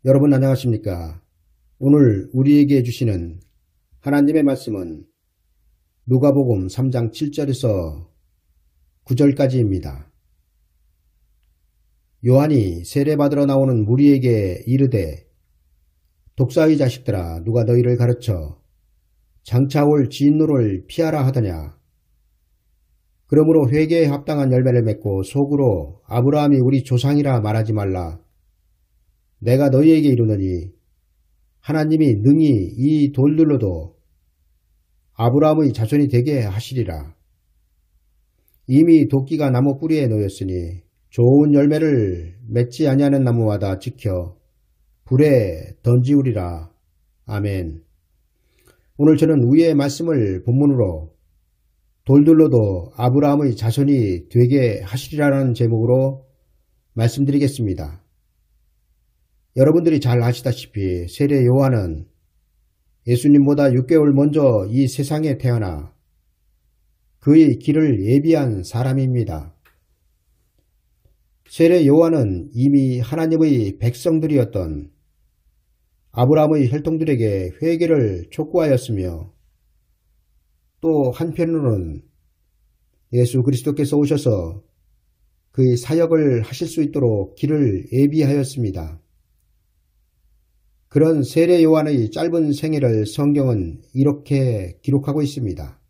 여러분 안녕하십니까? 오늘 우리에게 주시는 하나님의 말씀은 누가복음 3장 7절에서 9절까지입니다. 요한이 세례받으러 나오는 무리에게 이르되 독사의 자식들아, 누가 너희를 가르쳐 장차 올 진노를 피하라 하더냐? 그러므로 회개에 합당한 열매를 맺고 속으로 아브라함이 우리 조상이라 말하지 말라. 내가 너희에게 이르노니 하나님이 능히 이 돌들로도 아브라함의 자손이 되게 하시리라. 이미 도끼가 나무 뿌리에 놓였으니 좋은 열매를 맺지 아니하는 나무마다 지켜 불에 던지우리라. 아멘. 오늘 저는 위의 말씀을 본문으로 돌들로도 아브라함의 자손이 되게 하시리라는 제목으로 말씀드리겠습니다. 여러분들이 잘 아시다시피 세례 요한은 예수님보다 6개월 먼저 이 세상에 태어나 그의 길을 예비한 사람입니다. 세례 요한은 이미 하나님의 백성들이었던 아브라함의 혈통들에게 회개를 촉구하였으며 또 한편으로는 예수 그리스도께서 오셔서 그의 사역을 하실 수 있도록 길을 예비하였습니다. 그런 세례 요한의 짧은 생애를 성경은 이렇게 기록하고 있습니다.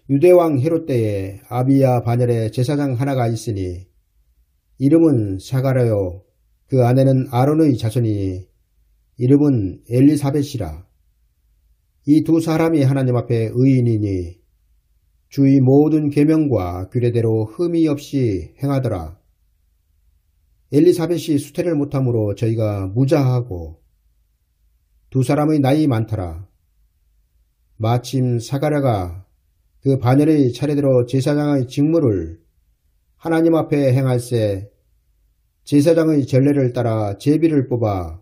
유대왕 헤롯 때에 아비야 반열에 제사장 하나가 있으니 이름은 사가랴요, 그 아내는 아론의 자손이니 이름은 엘리사벳이라. 이 두 사람이 하나님 앞에 의인이니 주의 모든 계명과 규례대로 흠이 없이 행하더라. 엘리사벳이 수태를 못함으로 저희가 무자하고 두 사람의 나이 많더라. 마침 사가랴가 그 반열의 차례대로 제사장의 직무를 하나님 앞에 행할세 제사장의 전례를 따라 제비를 뽑아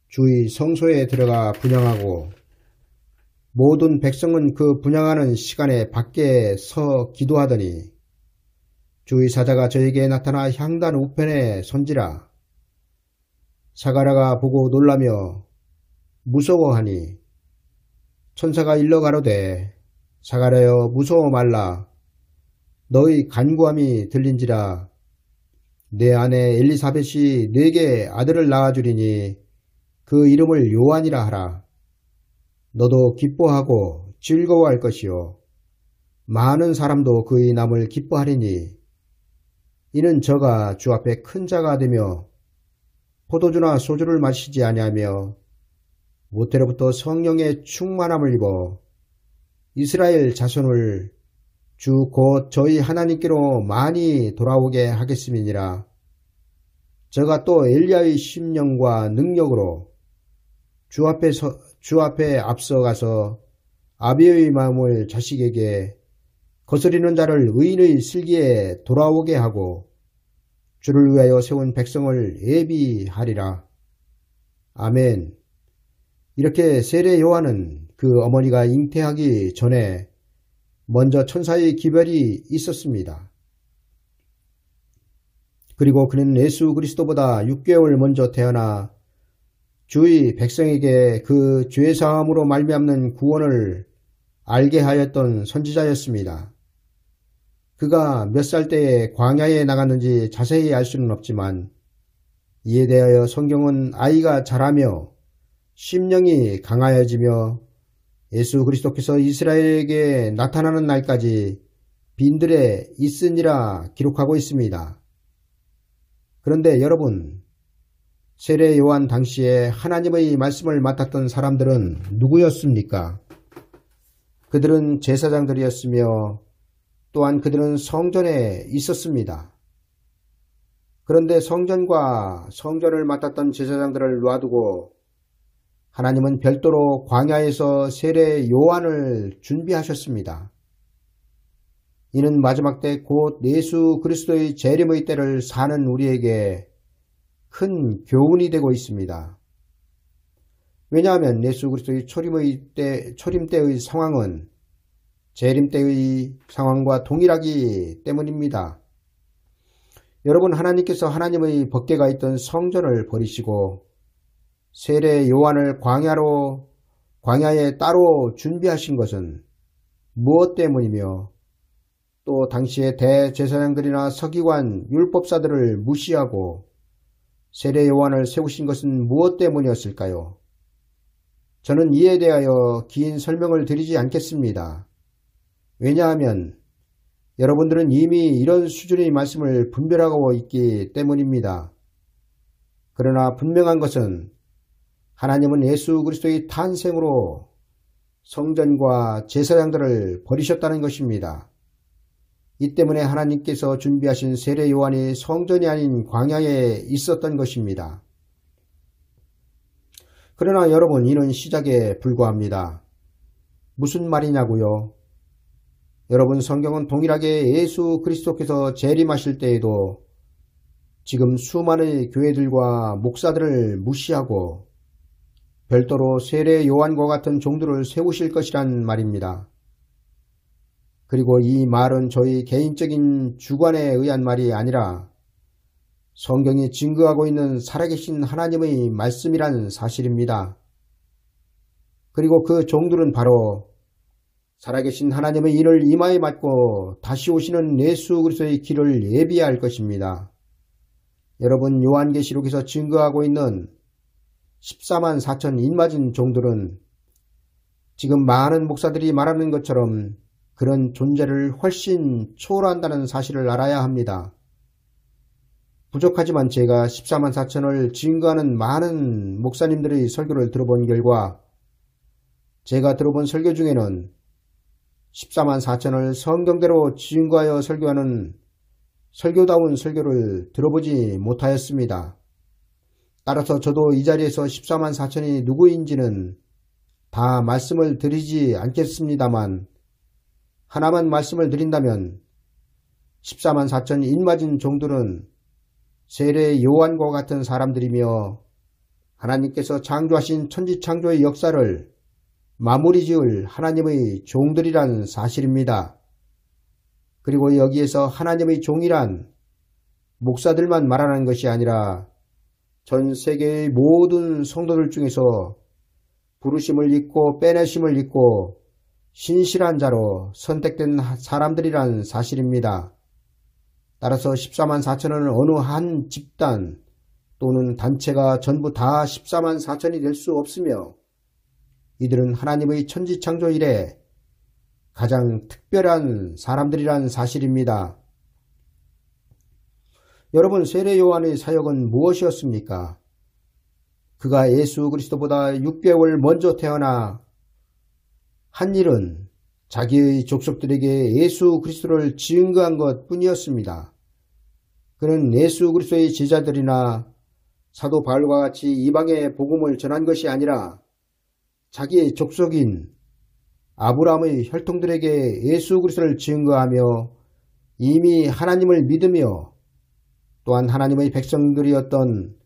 주의 성소에 들어가 분향하고 모든 백성은 그 분향하는 시간에 밖에 서 기도하더니 주의 사자가 저에게 나타나 향단 우편에 선지라. 사가랴가 보고 놀라며 무서워하니 천사가 일러 가로되 사가랴여 무서워 말라. 너의 간구함이 들린지라. 내 아내 엘리사벳이 네게 아들을 낳아주리니 그 이름을 요한이라 하라. 너도 기뻐하고 즐거워할 것이요 많은 사람도 그의 남을 기뻐하리니 이는 저가 주 앞에 큰 자가 되며 포도주나 소주를 마시지 아니하며 모태로부터 성령의 충만함을 입어 이스라엘 자손을 주 곧 저희 하나님께로 많이 돌아오게 하겠음이니라. 저가 또 엘리야의 심령과 능력으로 주 앞에 앞서가서 아비의 마음을 자식에게 거스리는 자를 의인의 슬기에 돌아오게 하고 주를 위하여 세운 백성을 예비하리라. 아멘. 이렇게 세례 요한은 그 어머니가 잉태하기 전에 먼저 천사의 기별이 있었습니다. 그리고 그는 예수 그리스도보다 6개월 먼저 태어나 주의 백성에게 그 죄사함으로 말미암는 구원을 알게 하였던 선지자였습니다. 그가 몇 살 때에 광야에 나갔는지 자세히 알 수는 없지만 이에 대하여 성경은 아이가 자라며 심령이 강하여지며 예수 그리스도께서 이스라엘에게 나타나는 날까지 빈들에 있으니라 기록하고 있습니다. 그런데 여러분, 세례 요한 당시에 하나님의 말씀을 맡았던 사람들은 누구였습니까? 그들은 제사장들이었으며 또한 그들은 성전에 있었습니다. 그런데 성전과 성전을 맡았던 제사장들을 놔두고 하나님은 별도로 광야에서 세례 요한을 준비하셨습니다. 이는 마지막 때 곧 예수 그리스도의 재림의 때를 사는 우리에게 큰 교훈이 되고 있습니다. 왜냐하면 예수 그리스도의 초림 때의 상황은 재림 때의 상황과 동일하기 때문입니다. 여러분, 하나님께서 하나님의 법궤가 있던 성전을 버리시고 세례 요한을 광야에 따로 준비하신 것은 무엇 때문이며, 또 당시의 대제사장들이나 서기관, 율법사들을 무시하고 세례 요한을 세우신 것은 무엇 때문이었을까요? 저는 이에 대하여 긴 설명을 드리지 않겠습니다. 왜냐하면 여러분들은 이미 이런 수준의 말씀을 분별하고 있기 때문입니다. 그러나 분명한 것은 하나님은 예수 그리스도의 탄생으로 성전과 제사장들을 버리셨다는 것입니다. 이 때문에 하나님께서 준비하신 세례 요한이 성전이 아닌 광야에 있었던 것입니다. 그러나 여러분, 이는 시작에 불과합니다. 무슨 말이냐고요? 여러분, 성경은 동일하게 예수 그리스도께서 재림하실 때에도 지금 수많은 교회들과 목사들을 무시하고 별도로 세례 요한과 같은 종들을 세우실 것이란 말입니다. 그리고 이 말은 저희 개인적인 주관에 의한 말이 아니라 성경이 증거하고 있는 살아계신 하나님의 말씀이란 사실입니다. 그리고 그 종들은 바로 살아계신 하나님의 일을 이마에 맡고 다시 오시는 예수 그리스도의 길을 예비할 것입니다. 여러분, 요한계시록에서 증거하고 있는 14만 4천 인맞은 종들은 지금 많은 목사들이 말하는 것처럼 그런 존재를 훨씬 초월한다는 사실을 알아야 합니다. 부족하지만 제가 14만 4천을 증거하는 많은 목사님들의 설교를 들어본 결과 제가 들어본 설교 중에는 14만 4천을 성경대로 증거하여 설교하는 설교다운 설교를 들어보지 못하였습니다. 따라서 저도 이 자리에서 14만 4천이 누구인지는 다 말씀을 드리지 않겠습니다만, 하나만 말씀을 드린다면 14만 4천 인맞은 종들은 세례 요한과 같은 사람들이며 하나님께서 창조하신 천지창조의 역사를 마무리 지을 하나님의 종들이란 사실입니다. 그리고 여기에서 하나님의 종이란 목사들만 말하는 것이 아니라 전 세계의 모든 성도들 중에서 부르심을 입고 빼내심을 입고 신실한 자로 선택된 사람들이란 사실입니다. 따라서 14만 4천은 어느 한 집단 또는 단체가 전부 다 14만 4천이 될 수 없으며, 이들은 하나님의 천지창조 이래 가장 특별한 사람들이란 사실입니다. 여러분, 세례 요한의 사역은 무엇이었습니까? 그가 예수 그리스도보다 6개월 먼저 태어나 한 일은 자기의 족속들에게 예수 그리스도를 증거한 것 뿐이었습니다. 그는 예수 그리스도의 제자들이나 사도 바울과 같이 이방의 복음을 전한 것이 아니라 자기의 족속인 아브라함의 혈통들에게 예수 그리스도를 증거하며 이미 하나님을 믿으며 또한 하나님의 백성들이었던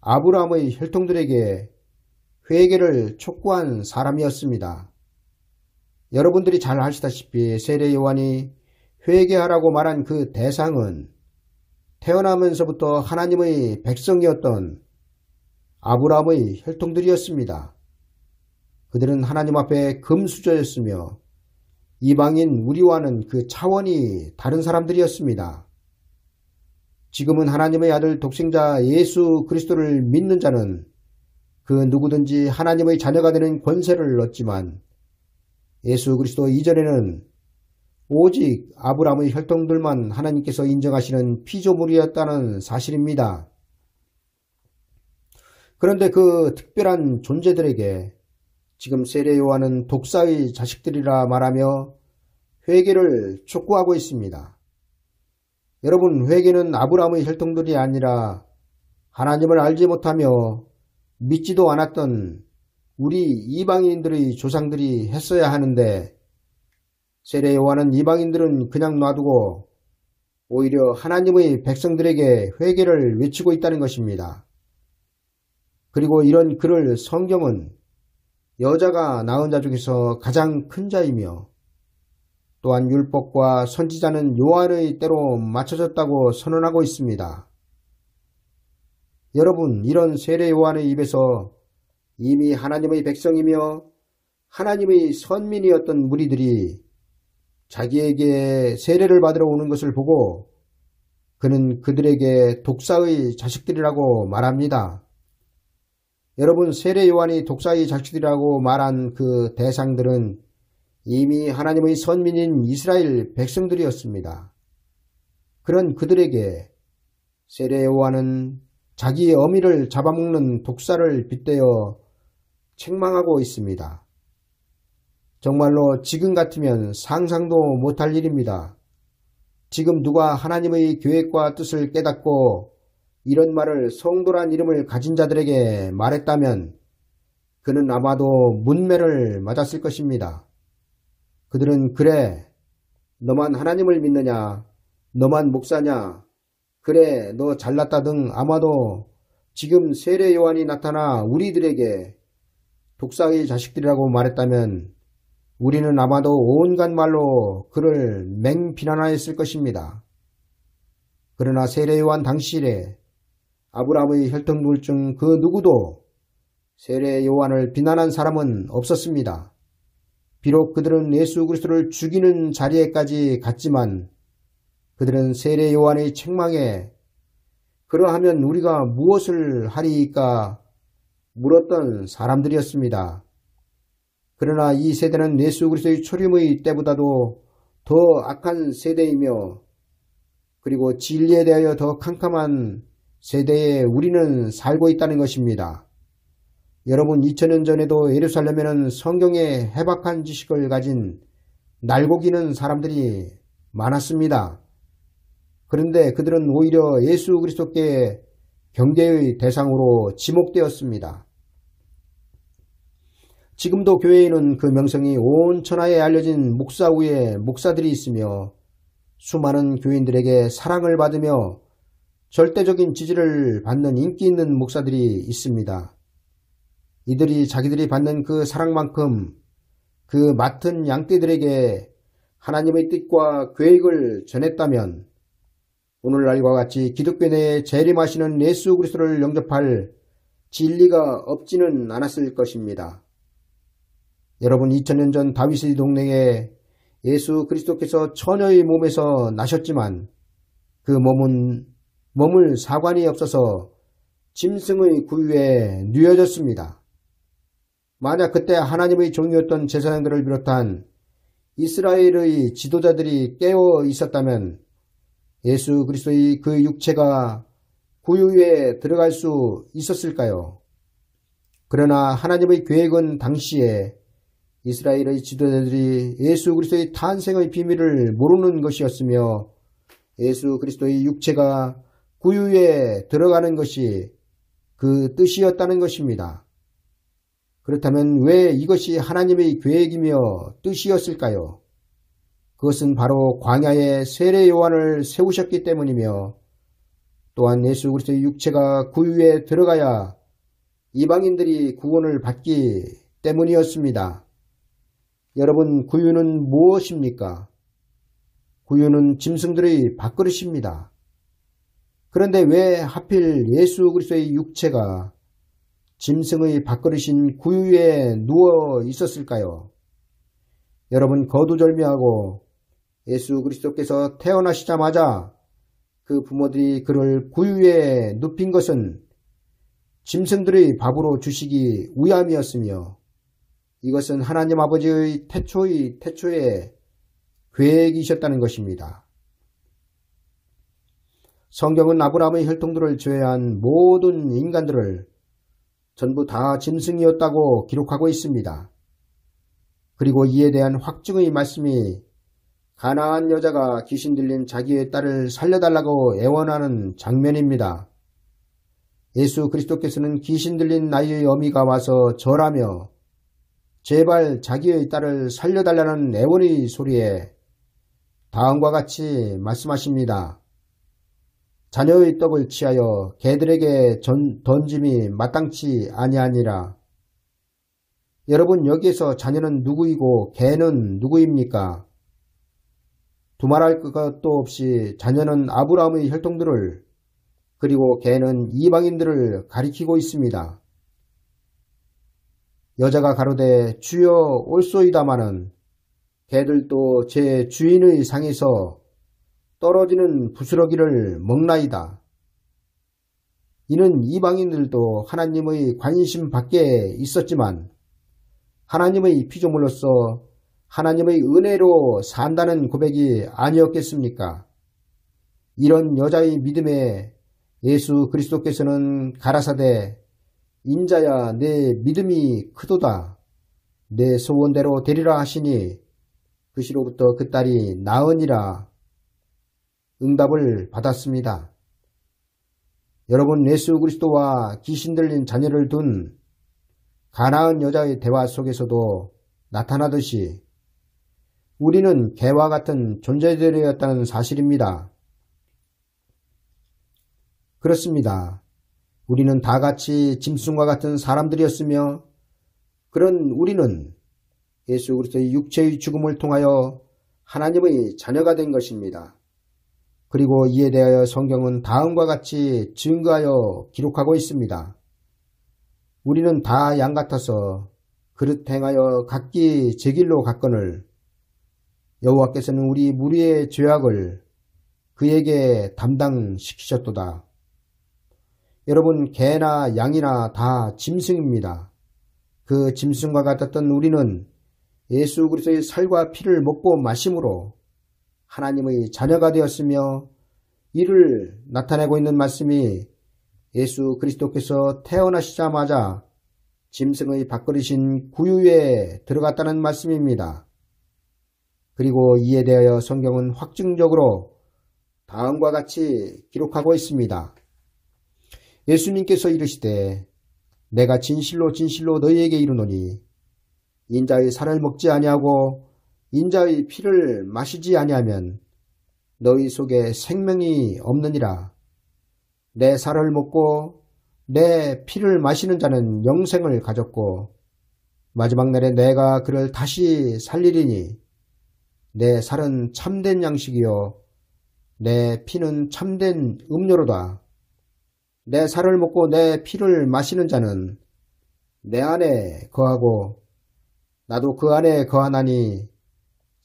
아브라함의 혈통들에게 회개를 촉구한 사람이었습니다. 여러분들이 잘 아시다시피 세례 요한이 회개하라고 말한 그 대상은 태어나면서부터 하나님의 백성이었던 아브라함의 혈통들이었습니다. 그들은 하나님 앞에 금수저였으며 이방인 우리와는 그 차원이 다른 사람들이었습니다. 지금은 하나님의 아들 독생자 예수 그리스도를 믿는 자는 그 누구든지 하나님의 자녀가 되는 권세를 얻지만, 예수 그리스도 이전에는 오직 아브라함의 혈통들만 하나님께서 인정하시는 피조물이었다는 사실입니다. 그런데 그 특별한 존재들에게 지금 세례 요한은 독사의 자식들이라 말하며 회개를 촉구하고 있습니다. 여러분, 회개는 아브라함의 혈통들이 아니라 하나님을 알지 못하며 믿지도 않았던 우리 이방인들의 조상들이 했어야 하는데, 세례 요한은 이방인들은 그냥 놔두고 오히려 하나님의 백성들에게 회개를 외치고 있다는 것입니다. 그리고 이런 그를 성경은 여자가 낳은 자 중에서 가장 큰 자이며 또한 율법과 선지자는 요한의 때로 맞춰졌다고 선언하고 있습니다. 여러분, 이런 세례 요한의 입에서 이미 하나님의 백성이며 하나님의 선민이었던 무리들이 자기에게 세례를 받으러 오는 것을 보고 그는 그들에게 독사의 자식들이라고 말합니다. 여러분, 세례 요한이 독사의 자식들이라고 말한 그 대상들은 이미 하나님의 선민인 이스라엘 백성들이었습니다. 그런 그들에게 세례 요한은 자기의 어미를 잡아먹는 독사를 빗대어 책망하고 있습니다. 정말로 지금 같으면 상상도 못할 일입니다. 지금 누가 하나님의 계획과 뜻을 깨닫고 이런 말을 성도란 이름을 가진 자들에게 말했다면 그는 아마도 문매를 맞았을 것입니다. 그들은 그래, 너만 하나님을 믿느냐, 너만 목사냐, 그래, 너 잘났다 등 아마도 지금 세례 요한이 나타나 우리들에게 독사의 자식들이라고 말했다면 우리는 아마도 온갖 말로 그를 맹비난하였을 것입니다. 그러나 세례 요한 당시에 아브라함의 혈통들 중 그 누구도 세례 요한을 비난한 사람은 없었습니다. 비록 그들은 예수 그리스도를 죽이는 자리에까지 갔지만 그들은 세례 요한의 책망에 그러하면 우리가 무엇을 하리이까 물었던 사람들이었습니다. 그러나 이 세대는 예수 그리스도의 초림의 때보다도 더 악한 세대이며 그리고 진리에 대하여 더 캄캄한 세대에 우리는 살고 있다는 것입니다. 여러분, 2000년 전에도 예루살렘에는 성경에 해박한 지식을 가진 날고기는 사람들이 많았습니다. 그런데 그들은 오히려 예수 그리스도께 경계의 대상으로 지목되었습니다. 지금도 교회에는 그 명성이 온 천하에 알려진 목사 위에 목사들이 있으며 수많은 교인들에게 사랑을 받으며 절대적인 지지를 받는 인기 있는 목사들이 있습니다. 이들이 자기들이 받는 그 사랑만큼 그 맡은 양떼들에게 하나님의 뜻과 계획을 전했다면 오늘날과 같이 기독교 내에 재림하시는 예수 그리스도를 영접할 진리가 없지는 않았을 것입니다. 여러분, 2000년 전 다윗의 동네에 예수 그리스도께서 처녀의 몸에서 나셨지만 그 몸은 머물 사관이 없어서 짐승의 구유에 누여졌습니다. 만약 그때 하나님의 종이었던 제사장들을 비롯한 이스라엘의 지도자들이 깨어 있었다면 예수 그리스도의 그 육체가 구유에 들어갈 수 있었을까요? 그러나 하나님의 계획은 당시에 이스라엘의 지도자들이 예수 그리스도의 탄생의 비밀을 모르는 것이었으며 예수 그리스도의 육체가 구유에 들어가는 것이 그 뜻이었다는 것입니다. 그렇다면 왜 이것이 하나님의 계획이며 뜻이었을까요? 그것은 바로 광야에 세례 요한을 세우셨기 때문이며 또한 예수 그리스도의 육체가 구유에 들어가야 이방인들이 구원을 받기 때문이었습니다. 여러분, 구유는 무엇입니까? 구유는 짐승들의 밥그릇입니다. 그런데 왜 하필 예수 그리스도의 육체가 짐승의 밥그릇인 구유에 누워 있었을까요? 여러분, 거두절미하고 예수 그리스도께서 태어나시자마자 그 부모들이 그를 구유에 눕힌 것은 짐승들의 밥으로 주시기 위함이었으며 이것은 하나님 아버지의 태초의 계획이셨다는 것입니다. 성경은 아브라함의 혈통들을 제외한 모든 인간들을 전부 다 짐승이었다고 기록하고 있습니다. 그리고 이에 대한 확증의 말씀이 가나안 여자가 귀신 들린 자기의 딸을 살려달라고 애원하는 장면입니다. 예수 그리스도께서는 귀신 들린 나의 어미가 와서 절하며 제발 자기의 딸을 살려달라는 애원의 소리에 다음과 같이 말씀하십니다. 자녀의 떡을 취하여 개들에게 던짐이 마땅치 아니하니라. 여러분, 여기에서 자녀는 누구이고 개는 누구입니까? 두말할 것도 없이 자녀는 아브라함의 혈통들을 그리고 개는 이방인들을 가리키고 있습니다. 여자가 가로되 주여 올소이다마는 개들도 제 주인의 상에서 떨어지는 부스러기를 먹나이다. 이는 이방인들도 하나님의 관심 밖에 있었지만 하나님의 피조물로서 하나님의 은혜로 산다는 고백이 아니었겠습니까? 이런 여자의 믿음에 예수 그리스도께서는 가라사대 인자야 내 믿음이 크도다 내 소원대로 되리라 하시니 그 시로부터 그 딸이 나으니라 응답을 받았습니다. 여러분, 예수 그리스도와 귀신 들린 자녀를 둔 가나안 여자의 대화 속에서도 나타나듯이 우리는 개와 같은 존재들이었다는 사실입니다. 그렇습니다. 우리는 다 같이 짐승과 같은 사람들이었으며 그런 우리는 예수 그리스도의 육체의 죽음을 통하여 하나님의 자녀가 된 것입니다. 그리고 이에 대하여 성경은 다음과 같이 증거하여 기록하고 있습니다. 우리는 다 양 같아서 그릇 행하여 각기 제 길로 갔거늘 여호와께서는 우리 무리의 죄악을 그에게 담당시키셨도다. 여러분, 개나 양이나 다 짐승입니다. 그 짐승과 같았던 우리는 예수 그리스도의 살과 피를 먹고 마심으로 하나님의 자녀가 되었으며 이를 나타내고 있는 말씀이 예수 그리스도께서 태어나시자마자 짐승의 밥그릇인 구유에 들어갔다는 말씀입니다. 그리고 이에 대하여 성경은 확증적으로 다음과 같이 기록하고 있습니다. 예수님께서 이르시되 내가 진실로 진실로 너희에게 이르노니 인자의 살을 먹지 아니하고 인자의 피를 마시지 아니하면 너희 속에 생명이 없느니라. 내 살을 먹고 내 피를 마시는 자는 영생을 가졌고 마지막 날에 내가 그를 다시 살리리니 내 살은 참된 양식이요 내 피는 참된 음료로다. 내 살을 먹고 내 피를 마시는 자는 내 안에 거하고 나도 그 안에 거하나니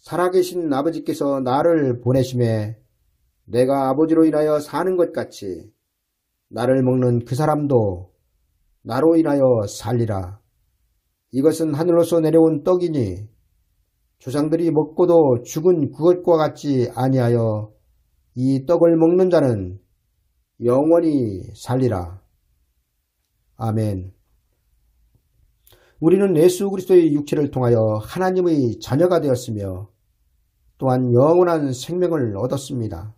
살아계신 아버지께서 나를 보내심에 내가 아버지로 인하여 사는 것 같이 나를 먹는 그 사람도 나로 인하여 살리라. 이것은 하늘로서 내려온 떡이니 조상들이 먹고도 죽은 그것과 같지 아니하여 이 떡을 먹는 자는 영원히 살리라. 아멘. 우리는 예수 그리스도의 육체를 통하여 하나님의 자녀가 되었으며 또한 영원한 생명을 얻었습니다.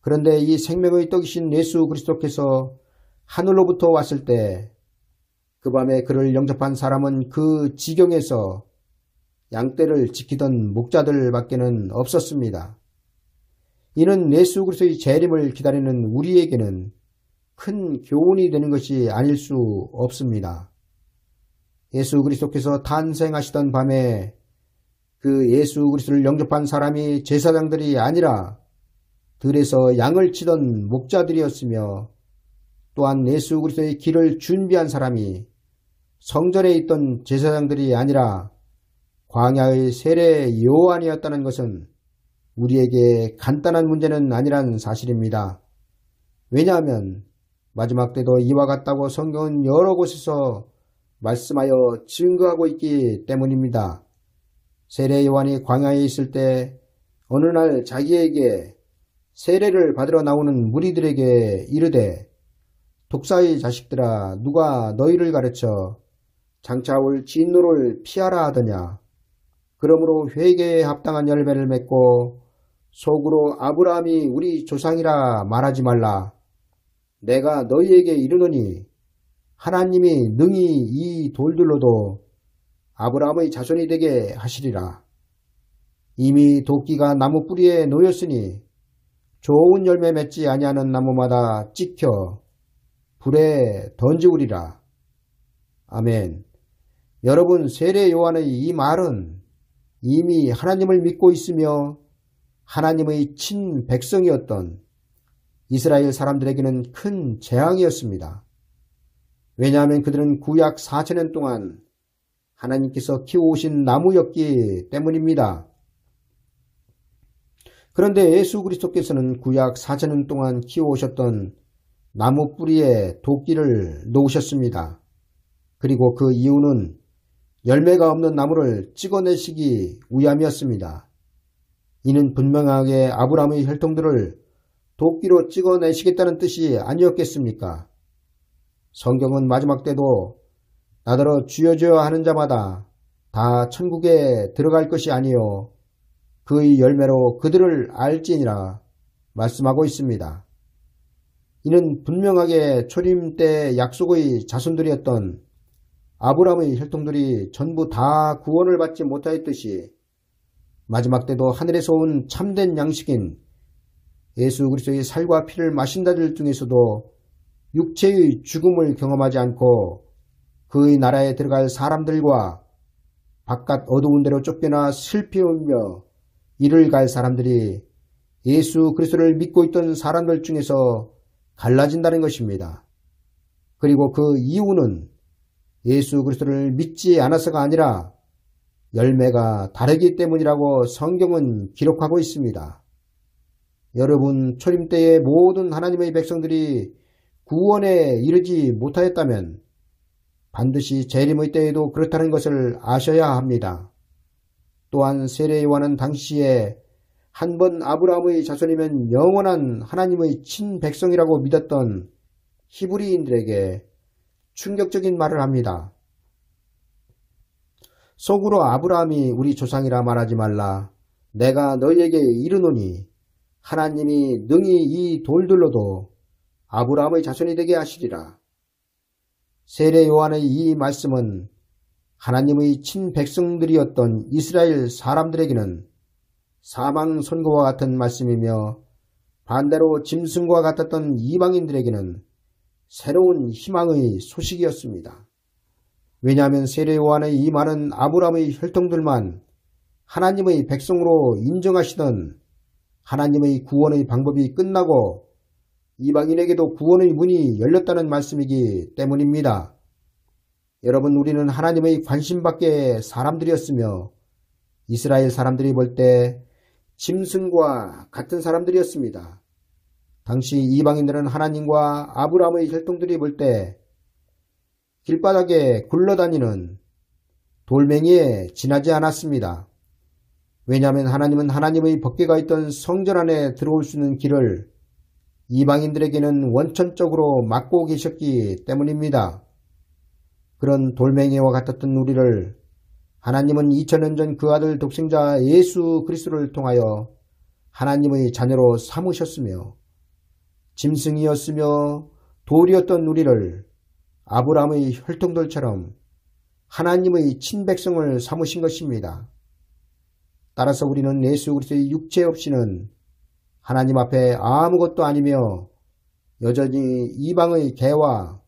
그런데 이 생명의 떡이신 예수 그리스도께서 하늘로부터 왔을 때 그 밤에 그를 영접한 사람은 그 지경에서 양떼를 지키던 목자들밖에는 없었습니다. 이는 예수 그리스도의 재림을 기다리는 우리에게는 큰 교훈이 되는 것이 아닐 수 없습니다. 예수 그리스도께서 탄생하시던 밤에 그 예수 그리스도를 영접한 사람이 제사장들이 아니라 들에서 양을 치던 목자들이었으며 또한 예수 그리스도의 길을 준비한 사람이 성전에 있던 제사장들이 아니라 광야의 세례 요한이었다는 것은 우리에게 간단한 문제는 아니란 사실입니다. 왜냐하면 마지막 때도 이와 같다고 성경은 여러 곳에서 말씀하여 증거하고 있기 때문입니다. 세례 요한이 광야에 있을 때 어느 날 자기에게 세례를 받으러 나오는 무리들에게 이르되 독사의 자식들아 누가 너희를 가르쳐 장차 올 진노를 피하라 하더냐. 그러므로 회개에 합당한 열매를 맺고 속으로 아브라함이 우리 조상이라 말하지 말라. 내가 너희에게 이르노니 하나님이 능히 이 돌들로도 아브라함의 자손이 되게 하시리라. 이미 도끼가 나무 뿌리에 놓였으니 좋은 열매 맺지 아니하는 나무마다 찍혀 불에 던지우리라. 아멘. 여러분, 세례 요한의 이 말은 이미 하나님을 믿고 있으며 하나님의 친백성이었던 이스라엘 사람들에게는 큰 재앙이었습니다. 왜냐하면 그들은 구약 4,000년 동안 하나님께서 키워오신 나무였기 때문입니다. 그런데 예수 그리스도께서는 구약 4,000년 동안 키워오셨던 나무 뿌리에 도끼를 놓으셨습니다. 그리고 그 이유는 열매가 없는 나무를 찍어내시기 위함이었습니다. 이는 분명하게 아브라함의 혈통들을 도끼로 찍어내시겠다는 뜻이 아니었겠습니까? 성경은 마지막 때도 나더러 주여 주여 하는 자마다 다 천국에 들어갈 것이 아니요 그의 열매로 그들을 알지니라 말씀하고 있습니다. 이는 분명하게 초림 때 약속의 자손들이었던 아브라함의 혈통들이 전부 다 구원을 받지 못하였듯이 마지막 때도 하늘에서 온 참된 양식인 예수 그리스도의 살과 피를 마신 자들 중에서도 육체의 죽음을 경험하지 않고 그의 나라에 들어갈 사람들과 바깥 어두운 데로 쫓겨나 슬피 울며 이를 갈 사람들이 예수 그리스도를 믿고 있던 사람들 중에서 갈라진다는 것입니다. 그리고 그 이유는 예수 그리스도를 믿지 않아서가 아니라 열매가 다르기 때문이라고 성경은 기록하고 있습니다. 여러분, 초림 때의 모든 하나님의 백성들이 구원에 이르지 못하였다면 반드시 재림의 때에도 그렇다는 것을 아셔야 합니다. 또한 세례 요한은 당시에 한 번 아브라함의 자손이면 영원한 하나님의 친백성이라고 믿었던 히브리인들에게 충격적인 말을 합니다. 속으로 아브라함이 우리 조상이라 말하지 말라. 내가 너희에게 이르노니 하나님이 능히 이 돌들로도 아브라함의 자손이 되게 하시리라. 세례 요한의 이 말씀은 하나님의 친백성들이었던 이스라엘 사람들에게는 사망 선고와 같은 말씀이며 반대로 짐승과 같았던 이방인들에게는 새로운 희망의 소식이었습니다. 왜냐하면 세례 요한의 이 말은 아브라함의 혈통들만 하나님의 백성으로 인정하시던 하나님의 구원의 방법이 끝나고 이방인에게도 구원의 문이 열렸다는 말씀이기 때문입니다. 여러분, 우리는 하나님의 관심 밖의 사람들이었으며 이스라엘 사람들이 볼 때 짐승과 같은 사람들이었습니다. 당시 이방인들은 하나님과 아브라함의 혈통들이 볼 때 길바닥에 굴러다니는 돌멩이에 지나지 않았습니다. 왜냐하면 하나님은 하나님의 법궤가 있던 성전 안에 들어올 수 있는 길을 이방인들에게는 원천적으로 막고 계셨기 때문입니다. 그런 돌멩이와 같았던 우리를 하나님은 2000년 전 그 아들 독생자 예수 그리스도를 통하여 하나님의 자녀로 삼으셨으며 짐승이었으며 돌이었던 우리를 아브라함의 혈통들처럼 하나님의 친백성을 삼으신 것입니다. 따라서 우리는 예수 그리스도의 육체 없이는 하나님 앞에 아무것도 아니며 여전히 이방의 개와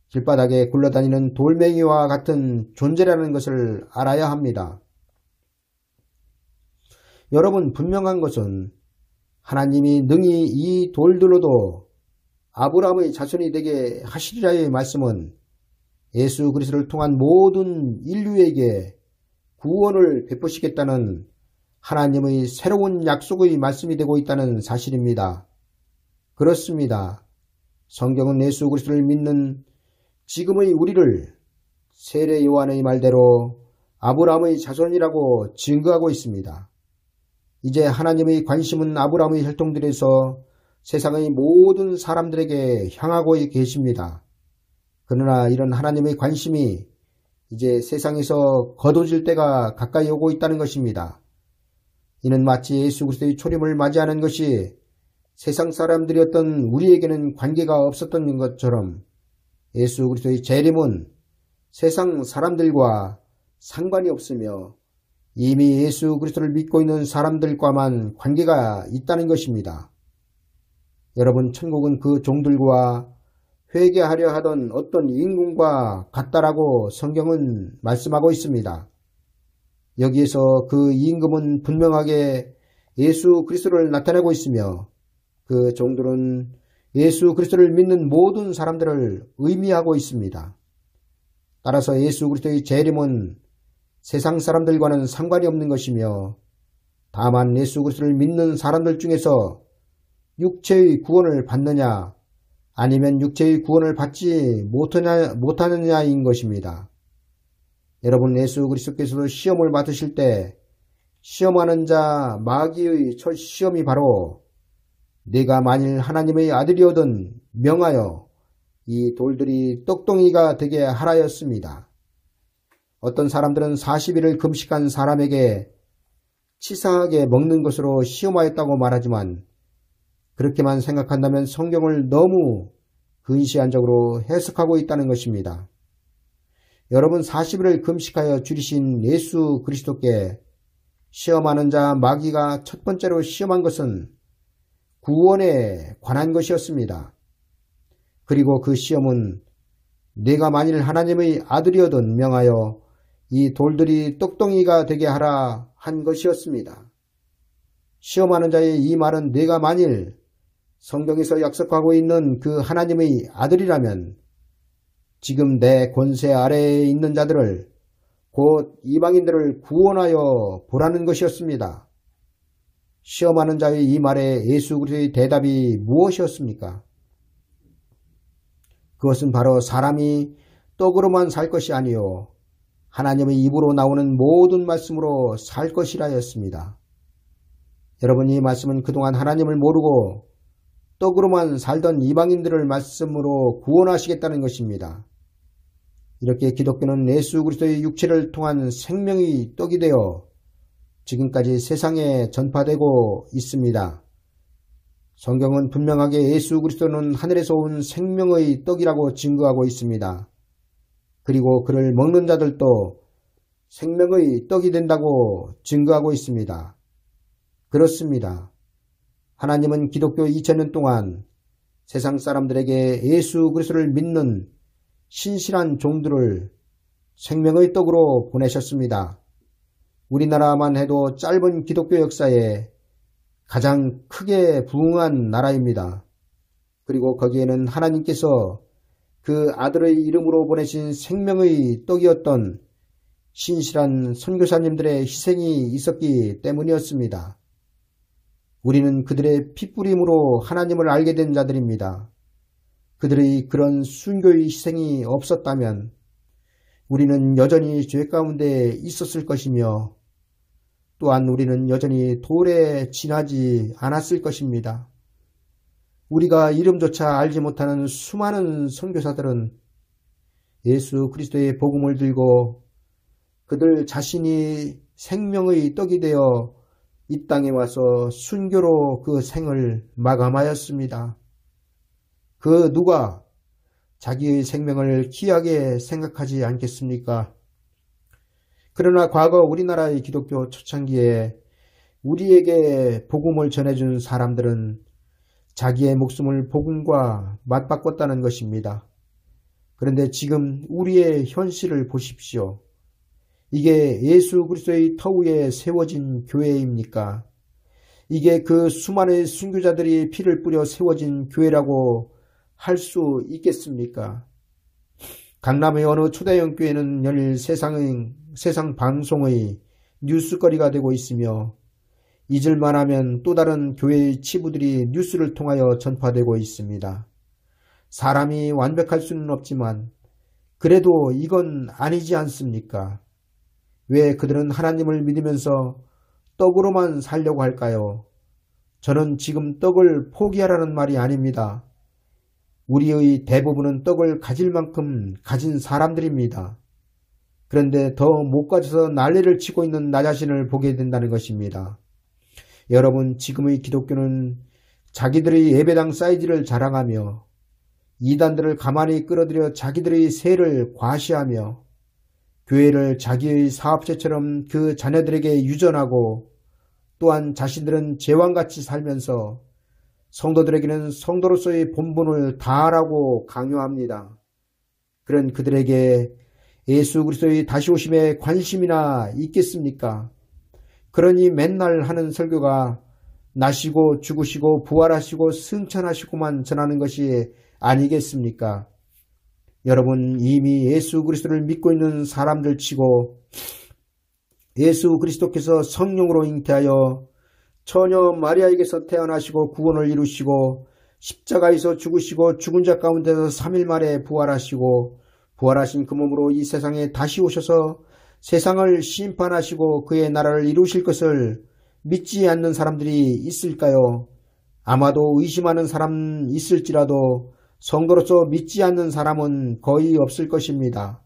길바닥에 굴러다니는 돌멩이와 같은 존재라는 것을 알아야 합니다. 여러분, 분명한 것은 하나님이 능히 이 돌들로도 아브라함의 자손이 되게 하시리라의 말씀은 예수 그리스도를 통한 모든 인류에게 구원을 베푸시겠다는 하나님의 새로운 약속의 말씀이 되고 있다는 사실입니다. 그렇습니다. 성경은 예수 그리스도를 믿는 지금의 우리를 세례 요한의 말대로 아브라함의 자손이라고 증거하고 있습니다. 이제 하나님의 관심은 아브라함의 혈통들에서 세상의 모든 사람들에게 향하고 계십니다. 그러나 이런 하나님의 관심이 이제 세상에서 거둬질 때가 가까이 오고 있다는 것입니다. 이는 마치 예수 그리스도의 초림을 맞이하는 것이 세상 사람들이었던 우리에게는 관계가 없었던 것처럼 예수 그리스도의 재림은 세상 사람들과 상관이 없으며 이미 예수 그리스도를 믿고 있는 사람들과만 관계가 있다는 것입니다. 여러분, 천국은 그 종들과 회개하려 하던 어떤 임금과 같다라고 성경은 말씀하고 있습니다. 여기에서 그 임금은 분명하게 예수 그리스도를 나타내고 있으며 그 종들은 예수 그리스도를 믿는 모든 사람들을 의미하고 있습니다. 따라서 예수 그리스도의 재림은 세상 사람들과는 상관이 없는 것이며 다만 예수 그리스도를 믿는 사람들 중에서 육체의 구원을 받느냐 아니면 육체의 구원을 받지 못하느냐인 것입니다. 여러분, 예수 그리스도께서도 시험을 받으실 때 시험하는 자 마귀의 첫 시험이 바로 네가 만일 하나님의 아들이거든 명하여 이 돌들이 떡덩이가 되게 하라였습니다. 어떤 사람들은 40일을 금식한 사람에게 치사하게 먹는 것으로 시험하였다고 말하지만 그렇게만 생각한다면 성경을 너무 근시안적으로 해석하고 있다는 것입니다. 여러분, 40일을 금식하여 줄이신 예수 그리스도께 시험하는 자 마귀가 첫 번째로 시험한 것은 구원에 관한 것이었습니다. 그리고 그 시험은 네가 만일 하나님의 아들이거든 명하여 이 돌들이 떡덩이가 되게 하라 한 것이었습니다. 시험하는 자의 이 말은 네가 만일 성경에서 약속하고 있는 그 하나님의 아들이라면 지금 내 권세 아래에 있는 자들을 곧 이방인들을 구원하여 보라는 것이었습니다. 시험하는 자의 이 말에 예수 그리스도의 대답이 무엇이었습니까? 그것은 바로 사람이 떡으로만 살 것이 아니요 하나님의 입으로 나오는 모든 말씀으로 살 것이라였습니다. 여러분, 이 말씀은 그동안 하나님을 모르고 떡으로만 살던 이방인들을 말씀으로 구원하시겠다는 것입니다. 이렇게 기독교는 예수 그리스도의 육체를 통한 생명의 떡이 되어 지금까지 세상에 전파되고 있습니다. 성경은 분명하게 예수 그리스도는 하늘에서 온 생명의 떡이라고 증거하고 있습니다. 그리고 그를 먹는 자들도 생명의 떡이 된다고 증거하고 있습니다. 그렇습니다. 하나님은 기독교 2000년 동안 세상 사람들에게 예수 그리스도를 믿는 신실한 종들을 생명의 떡으로 보내셨습니다. 우리나라만 해도 짧은 기독교 역사에 가장 크게 부흥한 나라입니다. 그리고 거기에는 하나님께서 그 아들의 이름으로 보내신 생명의 떡이었던 신실한 선교사님들의 희생이 있었기 때문이었습니다. 우리는 그들의 핏부림으로 하나님을 알게 된 자들입니다. 그들의 그런 순교의 희생이 없었다면 우리는 여전히 죄 가운데 있었을 것이며 또한 우리는 여전히 돌에 지나지 않았을 것입니다. 우리가 이름조차 알지 못하는 수많은 선교사들은 예수 그리스도의 복음을 들고 그들 자신이 생명의 떡이 되어 이 땅에 와서 순교로 그 생을 마감하였습니다. 그 누가 자기의 생명을 귀하게 생각하지 않겠습니까? 그러나 과거 우리나라의 기독교 초창기에 우리에게 복음을 전해준 사람들은 자기의 목숨을 복음과 맞바꿨다는 것입니다. 그런데 지금 우리의 현실을 보십시오. 이게 예수 그리스도의 터 위에 세워진 교회입니까? 이게 그 수많은 순교자들이 피를 뿌려 세워진 교회라고 할 수 있겠습니까? 강남의 어느 초대형 교회는 연일 세상 방송의 뉴스거리가 되고 있으며 잊을만 하면 또 다른 교회의 치부들이 뉴스를 통하여 전파되고 있습니다. 사람이 완벽할 수는 없지만 그래도 이건 아니지 않습니까? 왜 그들은 하나님을 믿으면서 떡으로만 살려고 할까요? 저는 지금 떡을 포기하라는 말이 아닙니다. 우리의 대부분은 떡을 가질 만큼 가진 사람들입니다. 그런데 더 못 가져서 난리를 치고 있는 나 자신을 보게 된다는 것입니다. 여러분, 지금의 기독교는 자기들의 예배당 사이즈를 자랑하며 이단들을 가만히 끌어들여 자기들의 세를 과시하며 교회를 자기의 사업체처럼 그 자녀들에게 유전하고 또한 자신들은 제왕같이 살면서 성도들에게는 성도로서의 본분을 다하라고 강요합니다. 그런 그들에게 예수 그리스도의 다시 오심에 관심이나 있겠습니까? 그러니 맨날 하는 설교가 나시고 죽으시고 부활하시고 승천하시고만 전하는 것이 아니겠습니까? 여러분, 이미 예수 그리스도를 믿고 있는 사람들 치고 예수 그리스도께서 성령으로 잉태하여 처녀 마리아에게서 태어나시고 구원을 이루시고 십자가에서 죽으시고 죽은 자 가운데서 3일 만에 부활하시고 부활하신 그 몸으로 이 세상에 다시 오셔서 세상을 심판하시고 그의 나라를 이루실 것을 믿지 않는 사람들이 있을까요? 아마도 의심하는 사람 있을지라도 성도로서 믿지 않는 사람은 거의 없을 것입니다.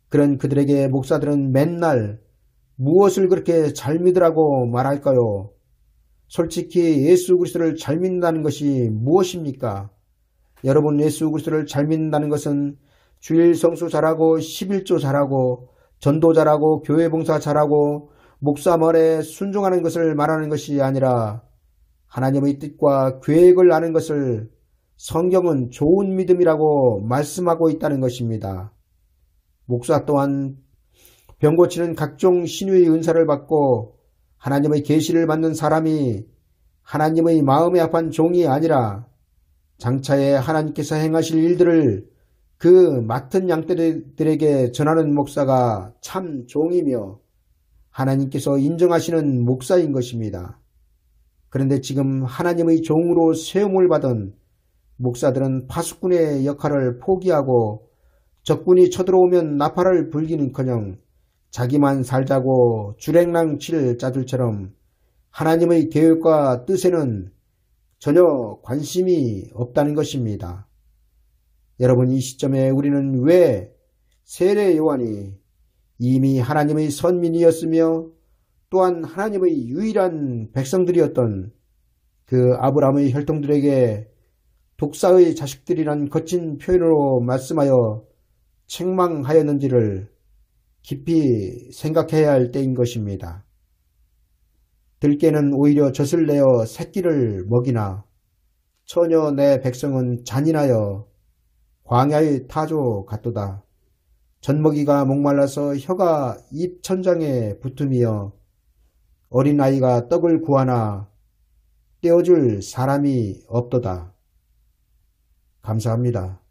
그런 그들에게 목사들은 맨날 무엇을 그렇게 잘 믿으라고 말할까요? 솔직히 예수 그리스도를 잘 믿는다는 것이 무엇입니까? 여러분, 예수 그리스도를 잘 믿는다는 것은 주일 성수 잘하고 11조 잘하고 전도 잘하고 교회 봉사 잘하고 목사 말에 순종하는 것을 말하는 것이 아니라 하나님의 뜻과 계획을 아는 것을 성경은 좋은 믿음이라고 말씀하고 있다는 것입니다. 목사 또한 병 고치는 각종 신유의 은사를 받고 하나님의 계시를 받는 사람이 하나님의 마음에 합한 종이 아니라 장차에 하나님께서 행하실 일들을 그 맡은 양떼들에게 전하는 목사가 참 종이며 하나님께서 인정하시는 목사인 것입니다. 그런데 지금 하나님의 종으로 세움을 받은 목사들은 파수꾼의 역할을 포기하고 적군이 쳐들어오면 나팔을 불기는커녕 자기만 살자고 주랭랑 칠 자들처럼 하나님의 계획과 뜻에는 전혀 관심이 없다는 것입니다. 여러분, 이 시점에 우리는 왜 세례 요한이 이미 하나님의 선민이었으며 또한 하나님의 유일한 백성들이었던 그 아브라함의 혈통들에게 독사의 자식들이란 거친 표현으로 말씀하여 책망하였는지를 깊이 생각해야 할 때인 것입니다. 들깨는 오히려 젖을 내어 새끼를 먹이나 처녀 내 백성은 잔인하여 광야의 타조 같도다. 젖먹이가 목말라서 혀가 입 천장에 붙으며 어린아이가 떡을 구하나 떼어줄 사람이 없도다. 감사합니다.